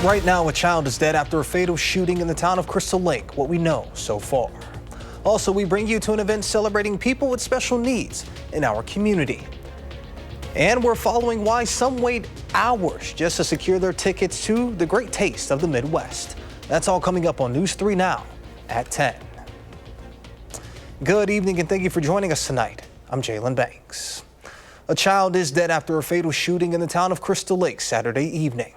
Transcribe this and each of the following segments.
Right now, a child is dead after a fatal shooting in the town of Crystal Lake, what we know so far. Also, we bring you to an event celebrating people with special needs in our community. And we're following why some wait hours just to secure their tickets to the great taste of the Midwest. That's all coming up on News 3 Now at 10. Good evening and thank you for joining us tonight. I'm Jalen Banks. A child is dead after a fatal shooting in the town of Crystal Lake Saturday evening.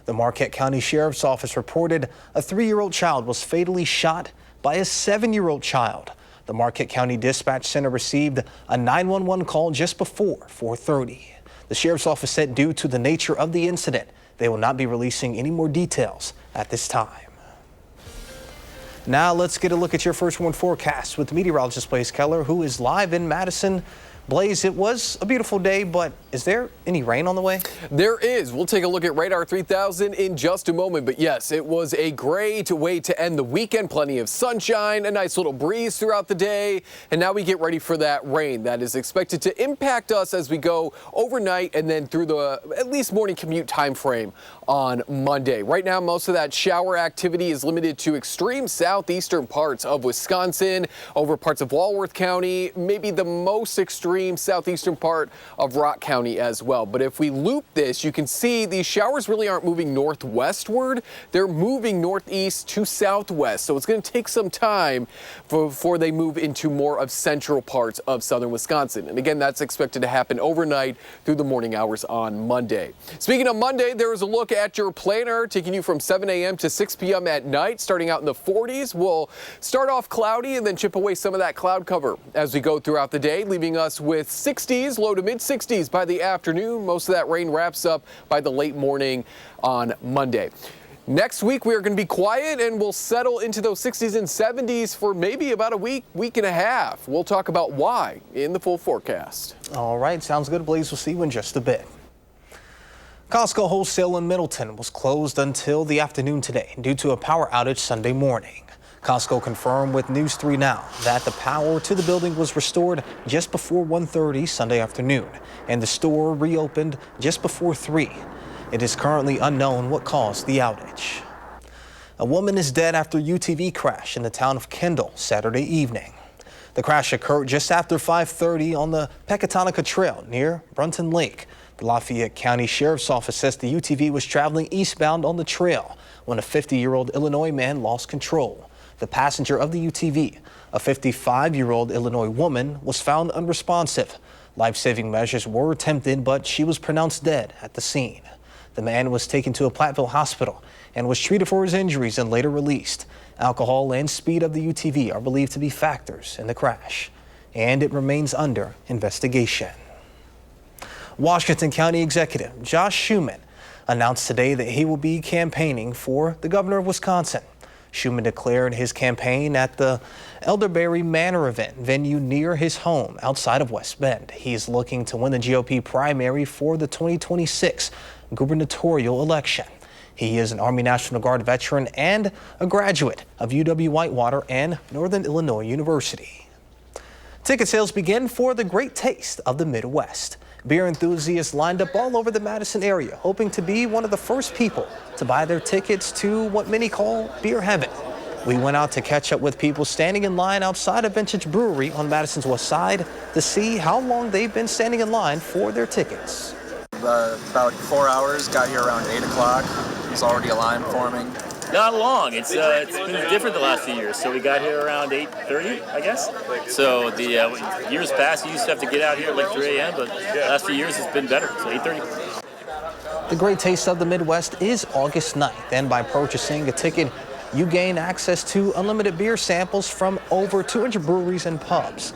The Marquette County Sheriff's Office reported a 3-year-old child was fatally shot by a 7-year-old child. The Marquette County Dispatch Center received a 911 call just before 4:30. The Sheriff's Office said due to the nature of the incident, they will not be releasing any more details at this time. Now let's get a look at your first warn forecast with meteorologist Blaze Keller, who is live in Madison. Blaze, it was a beautiful day, but is there any rain on the way? There is. We'll take a look at Radar 3000 in just a moment. But yes, it was a great way to end the weekend. Plenty of sunshine, a nice little breeze throughout the day. And now we get ready for that rain that is expected to impact us as we go overnight and then through the at least morning commute time frame on Monday. Right now, most of that shower activity is limited to extreme southeastern parts of Wisconsin, over parts of Walworth County, maybe the most extreme southeastern part of Rock County as well. But if we loop this, you can see these showers really aren't moving northwestward. They're moving northeast to southwest. So it's going to take some time before they move into more of central parts of southern Wisconsin. And again, that's expected to happen overnight through the morning hours on Monday. Speaking of Monday, there is a look at your planner taking you from 7 a.m. to 6 p.m. at night, starting out in the 40s. We'll start off cloudy and then chip away some of that cloud cover as we go throughout the day, leaving us with 60s, low to mid 60s by the afternoon. Most of that rain wraps up by the late morning on Monday. Next week, we are going to be quiet and we'll settle into those 60s and 70s for maybe about a week and a half. We'll talk about why in the full forecast. All right, sounds good, Blaze. We'll see you in just a bit. Costco wholesale in Middleton was closed until the afternoon today due to a power outage Sunday morning. Costco confirmed with News 3 Now that the power to the building was restored just before 1:30 Sunday afternoon, and the store reopened just before 3. It is currently unknown what caused the outage. A woman is dead after UTV crash in the town of Kendall Saturday evening. The crash occurred just after 5:30 on the Pecatonica Trail near Brunton Lake. The Lafayette County Sheriff's Office says the UTV was traveling eastbound on the trail when a 50-year-old Illinois man lost control. The passenger of the UTV, a 55-year-old Illinois woman, was found unresponsive. Life-saving measures were attempted, but she was pronounced dead at the scene. The man was taken to a Platteville hospital and was treated for his injuries and later released. Alcohol and speed of the UTV are believed to be factors in the crash, and it remains under investigation. Washington County Executive Josh Schuman announced today that he will be campaigning for the governor of Wisconsin. Schuman declared his campaign at the Elderberry Manor event venue near his home outside of West Bend. He is looking to win the GOP primary for the 2026 gubernatorial election. He is an Army National Guard veteran and a graduate of UW-Whitewater and Northern Illinois University. Ticket sales begin for the great taste of the Midwest. Beer enthusiasts lined up all over the Madison area, hoping to be one of the first people to buy their tickets to what many call beer heaven. We went out to catch up with people standing in line outside a Vintage Brewery on Madison's west side to see how long they've been standing in line for their tickets. About 4 hours, got here around 8 o'clock. There's already a line forming. Not long. It's been different the last few years. So we got here around 8:30, I guess. So the years past, you used to have to get out here at like 3 a.m., but the last few years it's been better. So 8:30. The Great Taste of the Midwest is August 9th, and by purchasing a ticket, you gain access to unlimited beer samples from over 200 breweries and pubs,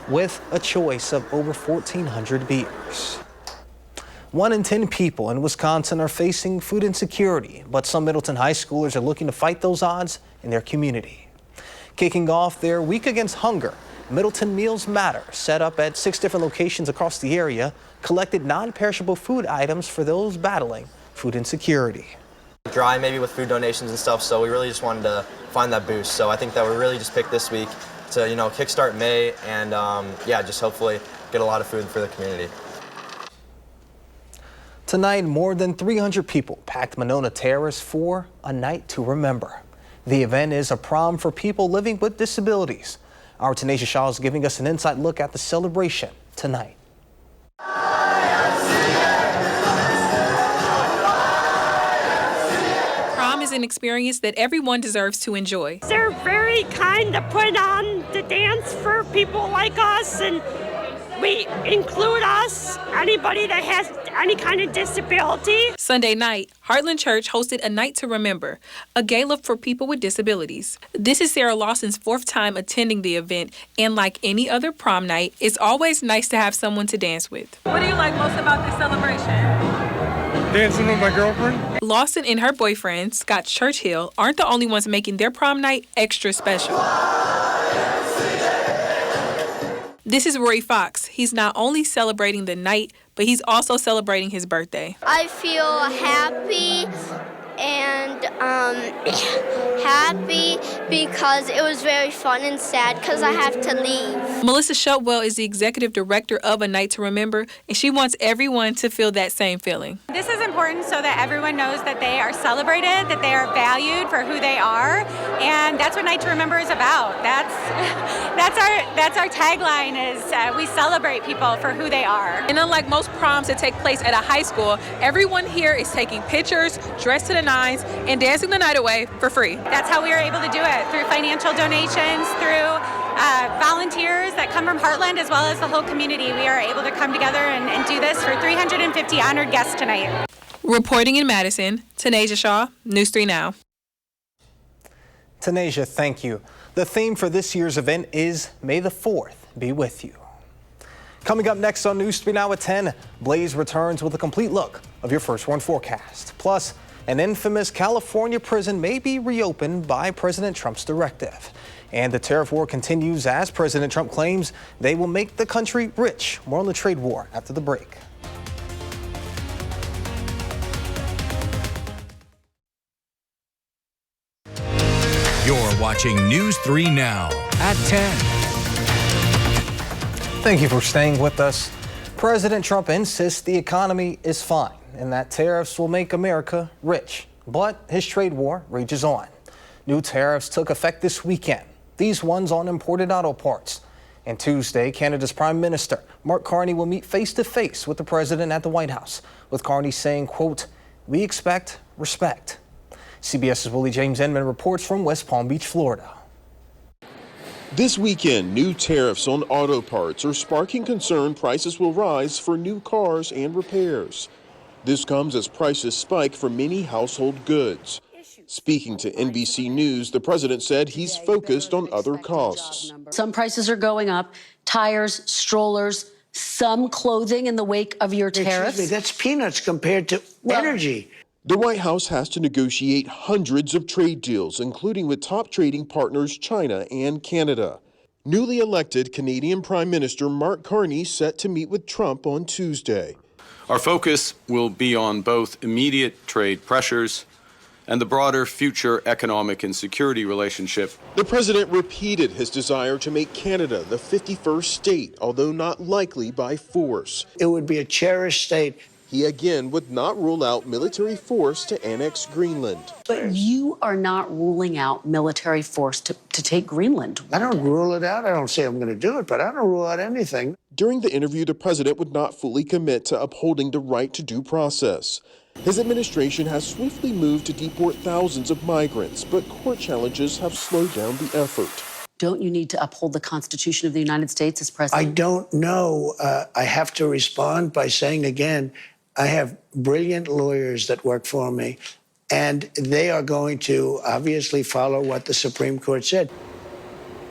with a choice of over 1,400 beers. 1 in 10 people in Wisconsin are facing food insecurity, but some Middleton high schoolers are looking to fight those odds in their community. Kicking off their week against hunger, Middleton Meals Matter, set up at 6 different locations across the area, collected non-perishable food items for those battling food insecurity. Dry maybe with food donations and stuff, so we really just wanted to find that boost. So I think that we really just picked this week to, kickstart May and just hopefully get a lot of food for the community. Tonight, more than 300 people packed Monona Terrace for a night to remember. The event is a prom for people living with disabilities. Our Tanisha Shaw is giving us an inside look at the celebration tonight. Prom is an experience that everyone deserves to enjoy. They're very kind to put on the dance for people like us, and we include us, anybody that has any kind of disability. Sunday night, Heartland Church hosted a night to remember, a gala for people with disabilities. This is Sarah Lawson's 4th time attending the event, and like any other prom night, it's always nice to have someone to dance with. What do you like most about this celebration? Dancing with my girlfriend. Lawson and her boyfriend, Scott Churchill, aren't the only ones making their prom night extra special. This is Rory Fox. He's not only celebrating the night, but he's also celebrating his birthday. I feel happy and happy because it was very fun and sad because I have to leave. Melissa Shotwell is the executive director of A Night to Remember, and she wants everyone to feel that same feeling. This is important so that everyone knows that they are celebrated, that they are valued for who they are, and that's what Night to Remember is about. That's our tagline is we celebrate people for who they are. And unlike most proms that take place at a high school, everyone here is taking pictures, dressed to the nines, and dancing the night away for free. That's how we are able to do it, through financial donations, through volunteers that come from Heartland as well as the whole community. We are able to come together and do this for 350 honored guests tonight. Reporting in Madison, Tanisha Shaw, News 3 Now. Tanisha, thank you. The theme for this year's event is May the 4th be with you. Coming up next on News 3 Now at 10, Blaze returns with a complete look of your first one forecast. Plus, an infamous California prison may be reopened by President Trump's directive. And the tariff war continues as President Trump claims they will make the country rich. More on the trade war after the break. You're watching News 3 Now at 10. Thank you for staying with us. President Trump insists the economy is fine and that tariffs will make America rich. But his trade war rages on. New tariffs took effect this weekend. These ones on imported auto parts. And Tuesday, Canada's Prime Minister, Mark Carney, will meet face-to-face with the president at the White House, with Carney saying, quote, "We expect respect." CBS's Willie James Inman reports from West Palm Beach, Florida. This weekend, new tariffs on auto parts are sparking concern prices will rise for new cars and repairs. This comes as prices spike for many household goods. Speaking to NBC News, the president said he's focused on other costs. Some prices are going up, tires, strollers, some clothing in the wake of your tariffs. Excuse me, that's peanuts compared to energy. The White House has to negotiate hundreds of trade deals, including with top trading partners China and Canada. Newly elected Canadian Prime Minister Mark Carney set to meet with Trump on Tuesday. Our focus will be on both immediate trade pressures and the broader future economic and security relationship. The president repeated his desire to make Canada the 51st state, although not likely by force. It would be a cherished state. He again would not rule out military force to annex Greenland. But you are not ruling out military force to take Greenland. I don't rule it out. I don't say I'm going to do it, but I don't rule out anything. During the interview, the president would not fully commit to upholding the right to due process. His administration has swiftly moved to deport thousands of migrants, but court challenges have slowed down the effort. Don't you need to uphold the Constitution of the United States as president? I don't know. I have to respond by saying again, I have brilliant lawyers that work for me, and they are going to obviously follow what the Supreme Court said.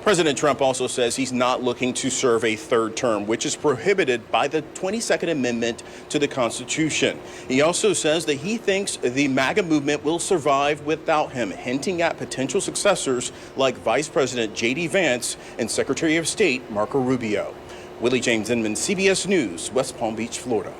President Trump also says he's not looking to serve a third term, which is prohibited by the 22nd Amendment to the Constitution. He also says that he thinks the MAGA movement will survive without him, hinting at potential successors like Vice President J.D. Vance and Secretary of State Marco Rubio. Willie James Inman, CBS News, West Palm Beach, Florida.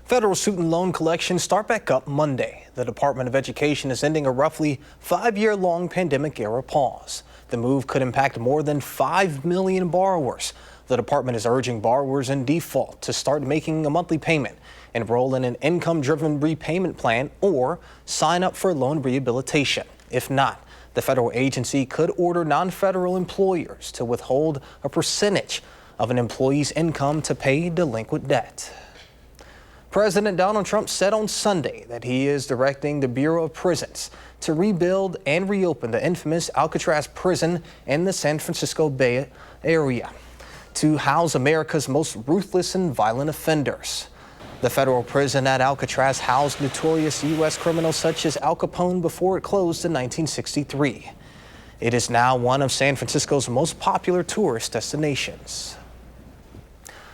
Federal student loan collections start back up Monday. The Department of Education is ending a roughly 5-year-long pandemic-era pause. The move could impact more than 5 million borrowers. The department is urging borrowers in default to start making a monthly payment enroll in an income-driven repayment plan, or sign up for loan rehabilitation. If not, the federal agency could order non-federal employers to withhold a percentage of an employee's income to pay delinquent debt. President Donald Trump said on Sunday that he is directing the Bureau of Prisons to rebuild and reopen the infamous Alcatraz prison in the San Francisco Bay Area to house America's most ruthless and violent offenders. The federal prison at Alcatraz housed notorious U.S. criminals such as Al Capone before it closed in 1963. It is now one of San Francisco's most popular tourist destinations.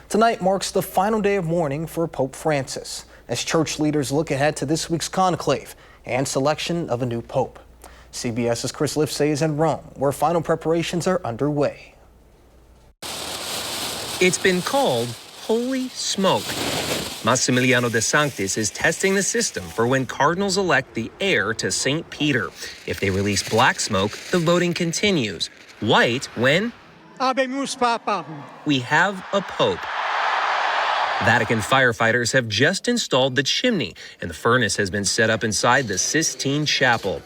Tonight marks the final day of mourning for Pope Francis, as church leaders look ahead to this week's conclave and selection of a new pope. CBS's Chris Livesay is in Rome, where final preparations are underway. It's been called Holy Smoke. Massimiliano de Sanctis is testing the system for when cardinals elect the heir to St. Peter. If they release black smoke, the voting continues. White when Habemus Papam. We have a pope. Vatican firefighters have just installed the chimney, and the furnace has been set up inside the Sistine Chapel.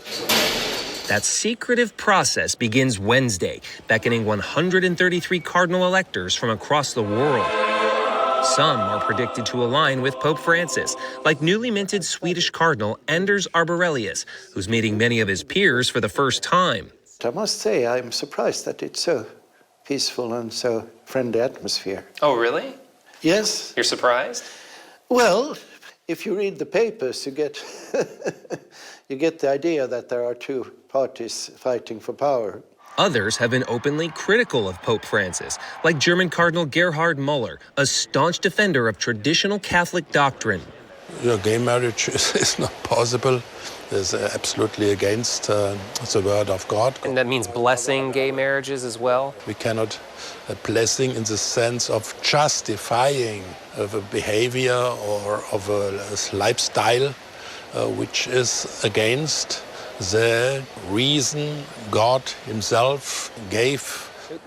That secretive process begins Wednesday, beckoning 133 cardinal electors from across the world. Some are predicted to align with Pope Francis, like newly minted Swedish Cardinal Anders Arborelius, who's meeting many of his peers for the first time. I must say, I'm surprised that it's so peaceful and so friendly atmosphere. Oh, really? Yes. You're surprised? Well, if you read the papers, you get you get the idea that there are two parties fighting for power. Others have been openly critical of Pope Francis, like German Cardinal Gerhard Muller, a staunch defender of traditional Catholic doctrine. Gay marriage is not possible. It's absolutely against the word of God. And that means blessing gay marriages as well? We cannot blessing in the sense of justifying of a behavior or of a lifestyle which is against the reason God himself gave.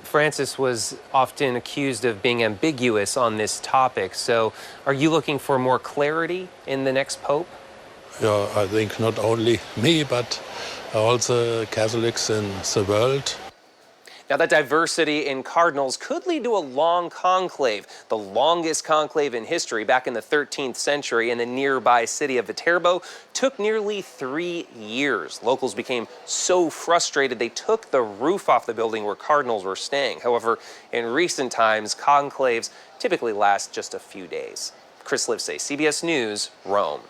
Francis was often accused of being ambiguous on this topic. So are you looking for more clarity in the next pope? Yeah, I think not only me, but also Catholics in the world. Now, that diversity in cardinals could lead to a long conclave, the longest conclave in history. Back in the 13th century in the nearby city of Viterbo, took nearly 3 years. Locals became so frustrated they took the roof off the building where cardinals were staying. However, in recent times, conclaves typically last just a few days. Chris Livesay, CBS News, Rome.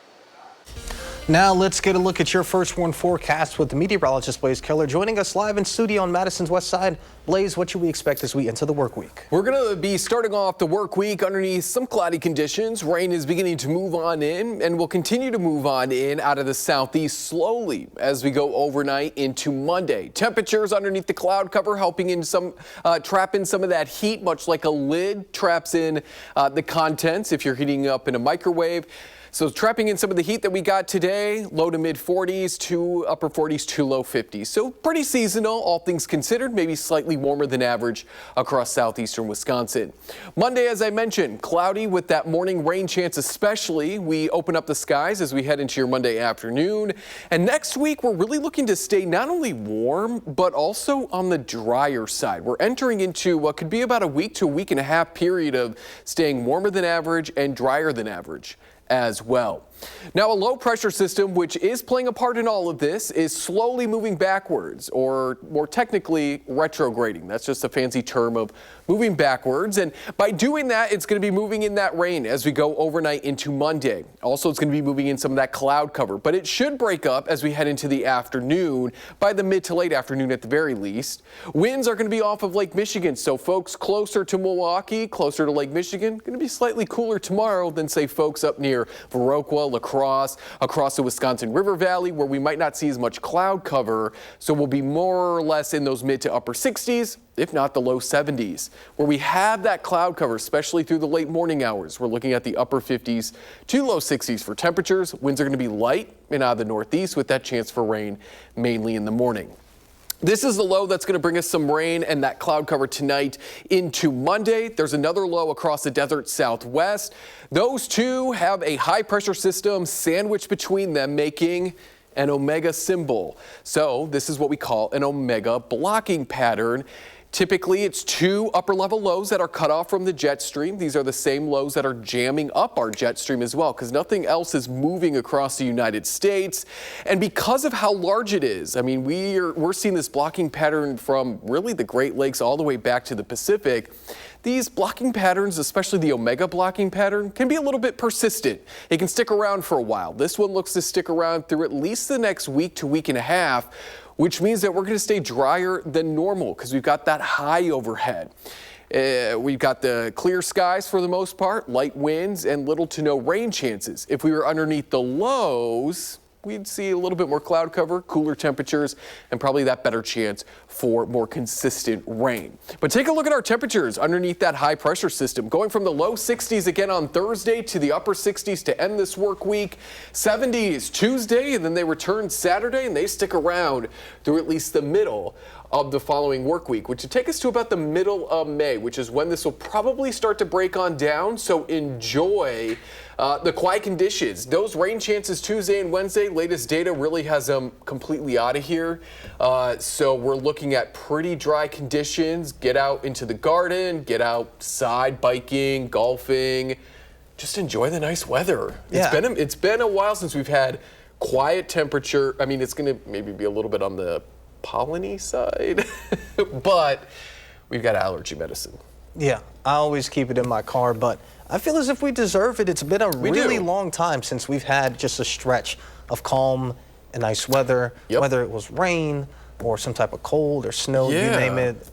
Now let's get a look at your first warn forecast with the meteorologist Blaze Keller joining us live in studio on Madison's West Side. Blaze, what should we expect as we enter the work week? We're going to be starting off the work week underneath some cloudy conditions. Rain is beginning to move on in and will continue to move on in out of the southeast slowly as we go overnight into Monday. Temperatures underneath the cloud cover helping in some trap in some of that heat, much like a lid traps in the contents if you're heating up in a microwave. So trapping in some of the heat that we got today, low to mid 40s to upper 40s to low 50s. So pretty seasonal, all things considered, maybe slightly warmer than average across southeastern Wisconsin. Monday, as I mentioned, cloudy with that morning rain chance especially. We open up the skies as we head into your Monday afternoon. And next week, we're really looking to stay not only warm, but also on the drier side. We're entering into what could be about a week to a week and a half period of staying warmer than average and drier than average as well. Now, a low pressure system, which is playing a part in all of this, is slowly moving backwards, or more technically retrograding. That's just a fancy term of moving backwards. And by doing that, it's going to be moving in that rain as we go overnight into Monday. Also, it's going to be moving in some of that cloud cover, but it should break up as we head into the afternoon, by the mid to late afternoon at the very least. Winds are going to be off of Lake Michigan. So folks closer to Milwaukee, closer to Lake Michigan, going to be slightly cooler tomorrow than, say, folks up near Viroqua, La Crosse, across the Wisconsin River Valley, where we might not see as much cloud cover. So we'll be more or less in those mid to upper 60s, if not the low 70s. Where we have that cloud cover, especially through the late morning hours, we're looking at the upper 50s to low 60s for temperatures. Winds are going to be light and out of the northeast with that chance for rain mainly in the morning. This is the low that's going to bring us some rain and that cloud cover tonight into Monday. There's another low across the desert southwest. Those two have a high pressure system sandwiched between them, making an omega symbol. So this is what we call an omega blocking pattern. Typically, it's two upper level lows that are cut off from the jet stream. These are the same lows that are jamming up our jet stream as well, because nothing else is moving across the United States. And because of how large it is, I mean, we're seeing this blocking pattern from really the Great Lakes all the way back to the Pacific. These blocking patterns, especially the omega blocking pattern, can be a little bit persistent. It can stick around for a while. This one looks to stick around through at least the next week to week and a half, which means that we're going to stay drier than normal because we've got that high overhead. We've got the clear skies for the most part, light winds, and little to no rain chances. If we were underneath the lows, we'd see a little bit more cloud cover, cooler temperatures, and probably that better chance for more consistent rain. But take a look at our temperatures underneath that high pressure system, going from the low 60s again on Thursday to the upper 60s to end this work week. 70s Tuesday, and then they return Saturday, and they stick around through at least the middle of the following work week, which would take us to about the middle of May, which is when this will probably start to break on down. So enjoy the quiet conditions. Those rain chances Tuesday and Wednesday, latest data really has them completely out of here. So we're looking at pretty dry conditions. Get out into the garden, get outside biking, golfing. Just enjoy the nice weather. Yeah. It's been a while since we've had quiet temperature. I mean, it's going to maybe be a little bit on the pollen-y side, but we've got allergy medicine. Yeah, I always keep it in my car, but I feel as if we deserve it. It's been a really long time since we've had just a stretch of calm and nice weather, whether it was rain or some type of cold or snow, you name it.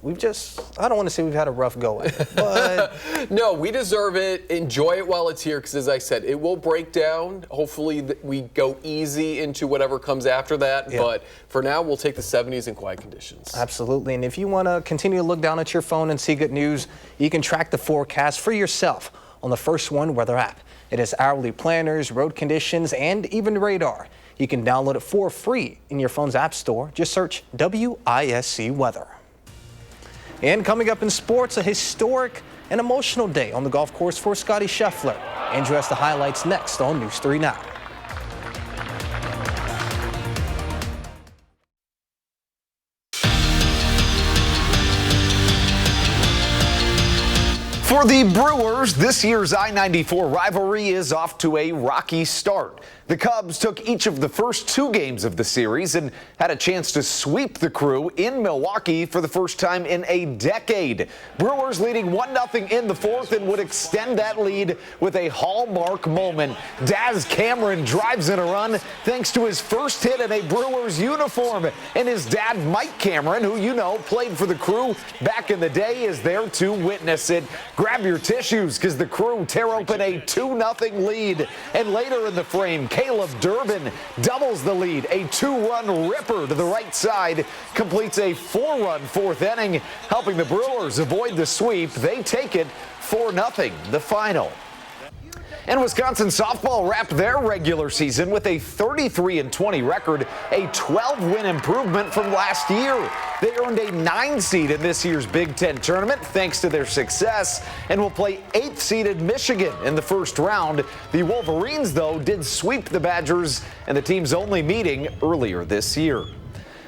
I don't want to say we've had a rough go at it, but no, we deserve it. Enjoy it while it's here, because as I said, it will break down. Hopefully we go easy into whatever comes after that, but for now, we'll take the 70s in quiet conditions. Absolutely, and if you want to continue to look down at your phone and see good news, you can track the forecast for yourself on the First One weather app. It has hourly planners, road conditions, and even radar. You can download it for free in your phone's app store. Just search WISC Weather. And coming up in sports, a historic and emotional day on the golf course for Scotty Scheffler. Andrew has the highlights next on News 3 Now. For the Brewers, this year's I-94 rivalry is off to a rocky start. The Cubs took each of the first two games of the series and had a chance to sweep the Crew in Milwaukee for the first time in a decade. Brewers leading 1-0 in the fourth and would extend that lead with a hallmark moment. Daz Cameron drives in a run thanks to his first hit in a Brewers uniform. And his dad, Mike Cameron, who you know played for the Crew back in the day, is there to witness it. Grab your tissues because the Crew tear open a 2-0 lead. And later in the frame, Caleb Durbin doubles the lead. A 2-run ripper to the right side completes a 4-run fourth inning, helping the Brewers avoid the sweep. They take it 4-0, the final. And Wisconsin softball wrapped their regular season with a 33-20 record, a 12-win improvement from last year. They earned a 9 seed in this year's Big Ten tournament thanks to their success and will play 8th-seeded Michigan in the first round. The Wolverines, though, did sweep the Badgers in the team's only meeting earlier this year.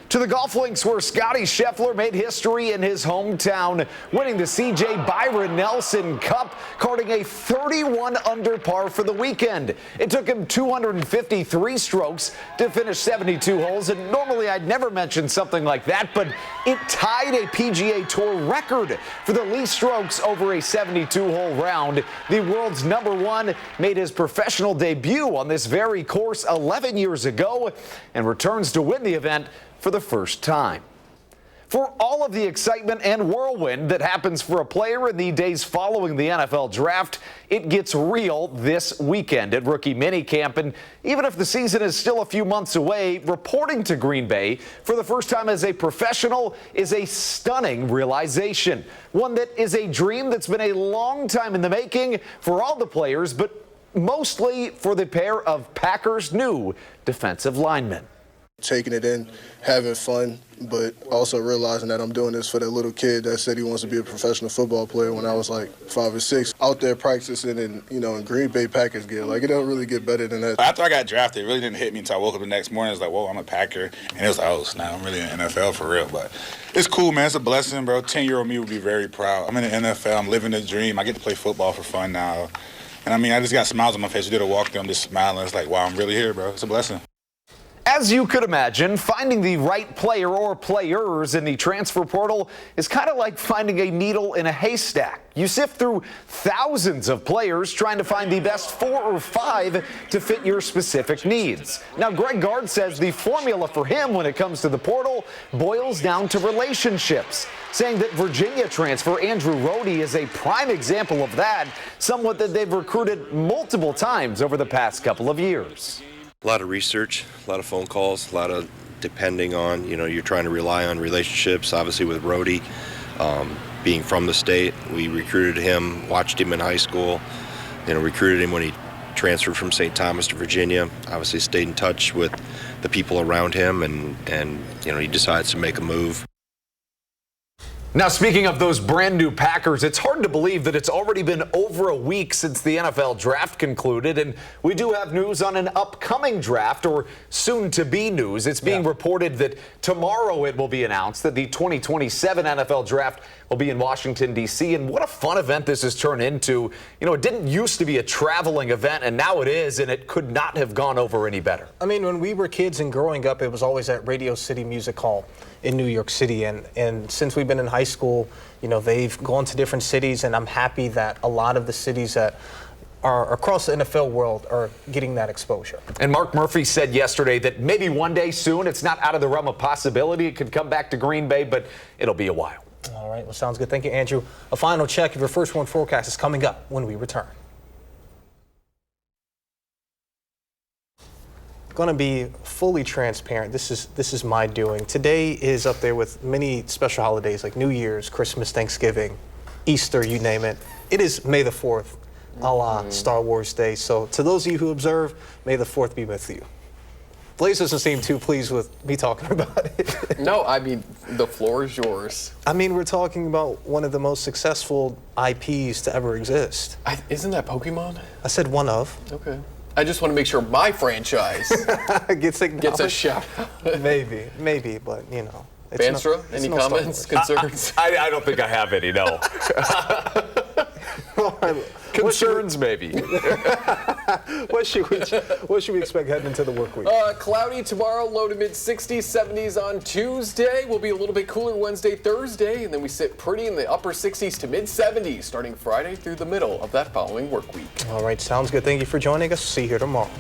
To the golf links where Scotty Scheffler made history in his hometown, winning the C.J. Byron Nelson Cup, carding a 31 under par for the weekend. It took him 253 strokes to finish 72 holes, and normally I'd never mention something like that, but it tied a PGA Tour record for the least strokes over a 72-hole round. The world's #1 made his professional debut on this very course 11 years ago and returns to win the event for the first time. For all of the excitement and whirlwind that happens for a player in the days following the NFL draft, it gets real this weekend at rookie minicamp. And even if the season is still a few months away, reporting to Green Bay for the first time as a professional is a stunning realization. One that is a dream that's been a long time in the making for all the players, but mostly for the pair of Packers' new defensive linemen. taking it in, having fun, but also realizing that I'm doing this for that little kid that said he wants to be a professional football player when I was like 5 or 6. Out there practicing in, in Green Bay Packers gear. Like, it don't really get better than that. After I got drafted, it really didn't hit me until I woke up the next morning. I was like, whoa, I'm a Packer. And it was like, oh, snap, I'm really in the NFL for real. But it's cool, man. It's a blessing, bro. 10-year-old me would be very proud. I'm in the NFL. I'm living the dream. I get to play football for fun now. And, I just got smiles on my face. We did a walk through. I'm just smiling. It's like, wow, I'm really here, bro. It's a blessing. As you could imagine, finding the right player or players in the transfer portal is kind of like finding a needle in a haystack. You sift through thousands of players trying to find the best 4 or 5 to fit your specific needs. Now, Greg Gard says the formula for him when it comes to the portal boils down to relationships, saying that Virginia transfer Andrew Rohde is a prime example of that, someone that they've recruited multiple times over the past couple of years. A lot of research, a lot of phone calls, a lot of depending on, you're trying to rely on relationships. Obviously with Rohde, being from the state, we recruited him, watched him in high school, recruited him when he transferred from St. Thomas to Virginia. Obviously stayed in touch with the people around him and he decides to make a move. Now, speaking of those brand new Packers, it's hard to believe that it's already been over a week since the NFL draft concluded, and we do have news on an upcoming draft, or soon-to-be news. It's being reported that tomorrow it will be announced that the 2027 NFL draft will be in Washington, D.C., and what a fun event this has turned into. It didn't used to be a traveling event, and now it is, and it could not have gone over any better. When we were kids and growing up, it was always at Radio City Music Hall in New York City, and since we've been in high school, they've gone to different cities, and I'm happy that a lot of the cities that are across the NFL world are getting that exposure. And Mark Murphy said yesterday that maybe one day soon, it's not out of the realm of possibility, it could come back to Green Bay, but it'll be a while. All right, well, sounds good. Thank you, Andrew. A final check of your first one forecast is coming up when we return. Going to be fully transparent. This is my doing. Today is up there with many special holidays like New Year's, Christmas, Thanksgiving, Easter, you name it. It is May the 4th, a la Star Wars Day. So to those of you who observe, May the 4th be with you. Blaze doesn't seem too pleased with me talking about it. No, the floor is yours. We're talking about one of the most successful IPs to ever exist. Isn't that Pokemon? I said one of. Okay. I just want to make sure my franchise gets a shout out. Maybe, but Banstra, any comments, concerns? I don't think I have any, no. Concerns, maybe. What should we expect heading into the work week? Cloudy tomorrow, low to mid-60s, 70s on Tuesday. We'll be a little bit cooler Wednesday, Thursday, and then we sit pretty in the upper 60s to mid-70s starting Friday through the middle of that following work week. All right, sounds good. Thank you for joining us. See you here tomorrow.